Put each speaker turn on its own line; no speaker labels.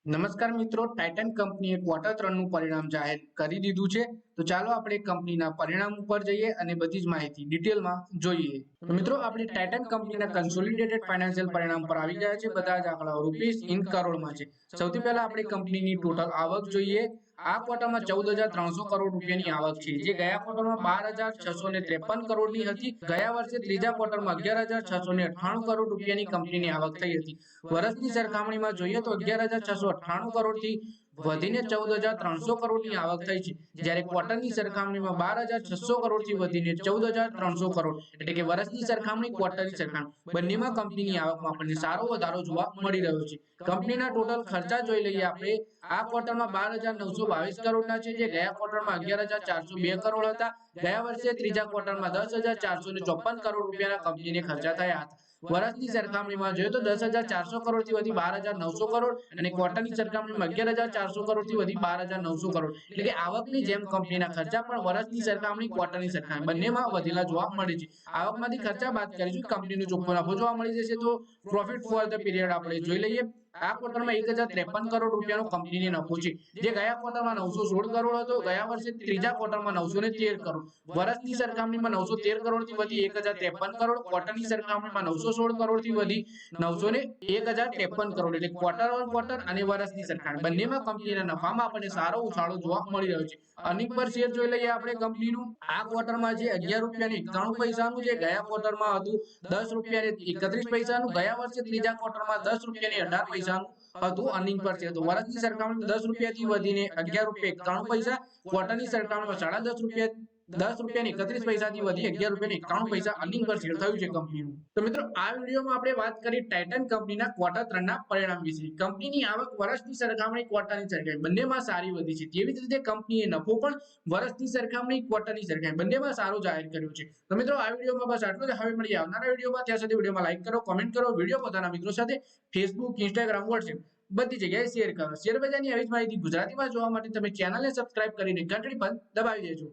નમસ્કાર મિત્રો, ટાઇટન કંપનીએ ક્વાર્ટર 3 નું પરિણામ જાહેર કરી દીધું છે. તો ચાલો આપણે કંપનીના પરિણામ ઉપર જઈએ અને બધી જ માહિતી ડિટેલમાં જોઈએ. તો મિત્રો, આપણે ટાઇટન કંપનીના કન્સોલિડેટેડ ફાઇનાન્શિયલ પરિણામ પર આવી ગયા છે. બધા જ આંકડાઓ રૂપીસ ઇન કરોડમાં છે. સૌથી પહેલા આપણે કંપનીની ટોટલ આવક જોઈએ. આ ક્વાર્ટરમાં 14,300 કરોડ રૂપિયાની આવક છે, જે ગયા ક્વાર્ટરમાં 12,653 કરોડની હતી. ગયા વર્ષે ત્રીજા ક્વાર્ટરમાં 11,698 કરોડ રૂપિયાની કંપનીની આવક થઈ હતી. વર્ષની સરખામણીમાં જોઈએ તો 11,698 કરોડથી વધીને 14,300 કરોડની આવક થઈ છે, જ્યારે ક્વાર્ટરની સરખામણીમાં 12,600 કરોડથી વધીને 14,300 કરોડ, એટલે કે વર્ષની સરખામણી ક્વાર્ટરની સરખામણી બંનેમાં કંપનીની આવકમાં આપણને સારો વધારો જોવા મળી રહ્યો છે. કંપનીના ટોટલ ખર્ચા જોઈ લઈએ આપણે. આ ક્વાર્ટરમાં 12,922 કરોડના છે, જે ગયા ક્વાર્ટરમાં 11,402 કરોડ હતા. ગયા વર્ષે ત્રીજા ક્વાર્ટરમાં 10,454 કરોડ રૂપિયાના કંપનીને ખર્ચા થયા હતા. વર્ષની સરખામણીમાં જોઈએ તો 10,400 કરોડથી વધી 12,900 કરોડ અને ક્વાર્ટરની સરખામણીમાં 11,400 કરોડથી વધી 12,900 કરોડ, એટલે કે આવકની જેમ કંપનીના ખર્ચા પણ વર્ષની સરખામણી ક્વાર્ટરની સરખામણી બંનેમાં વધેલા જોવા મળે છે. આવકમાંથી ખર્ચા બાદ કરીશું કંપનીનો ચોખ્ખો નફો જોવા મળી જશે. તો પ્રોફિટ ફોર ધ પીરિયડ આપણે જોઈ લઈએ. આ ક્વાર્ટરમાં 1,053 કરોડ રૂપિયાનો કંપનીને નફો છે, જે ગયા ક્વાર્ટરમાં 916 કરોડ હતો. ગયા વર્ષે ત્રીજા ક્વાર્ટરમાં 913 કરોડ, વર્ષની સરખામણીમાં 913 કરોડથી વધી 1,053 કરોડ, ક્વાર્ટરની સરખામણીમાં 916 કરોડથી વધી 1,053 કરોડ, એટલે ક્વાર્ટર ઓન ક્વાર્ટર અને વર્ષની સરખામણી બંનેમાં કંપનીના નફામાં આપણને સારો ઉછાળો જોવા મળી રહ્યો છે. અર્નિંગ પર શેર જોઈ લઈએ આપણે કંપનીનું. આ ક્વાર્ટરમાં છે 11 રૂપિયા 91 પૈસાનું, જે ગયા ક્વાર્ટરમાં હતું 10 રૂપિયા 31 પૈસાનું. ગયા વર્ષે ત્રીજા ક્વાર્ટરમાં 10 રૂપિયા 18 પૈસાનું હતું અર્નિંગ પર શેર. તો વર્ષની સરખામણીમાં 10 રૂપિયાથી વધીને 11 રૂપિયા 91 પૈસા, ક્વાર્ટરની સરખામણીમાં 10.5 પૈસાથી વધી 11 રૂપિયા 91 પૈસા અર્નિંગ પર શેર થયું છે કંપનીનું. તો મિત્રો, આ વિડીયોમાં આપણે વાત કરી ટાઇટન કંપનીના ક્વાર્ટર 3 ના પરિણામ વિશે. કંપનીની આવક વર્ષની સરખામણી ક્વાર્ટરની સરખામણી બંનેમાં સારી વધી છે. તેવી જ રીતે કંપનીએ નફો પણ વર્ષની સરખામણી ક્વાર્ટરની સરખામણી બંનેમાં સારો જાહેર કર્યો છે. તો મિત્રો, આ વિડીયોમાં બસ આટલું જ. હવે મળીએ આવનારા વિડીયોમાં. ત્યાં સુધી વિડીયોમાં લાઈક કરો, કોમેન્ટ કરો, વિડીયો પોતાના મિત્રો સાથે ફેસબુક, ઇન્સ્ટાગ્રામ, વોટ્સએપ બધી જગ્યાએ શેર કરો. શેર બજારની આવી જ માહિતી ગુજરાતીમાં જોવા માટે તમે ચેનલને સબસ્ક્રાઇબ કરીને ઘંટડી પર દબાવી દેજો.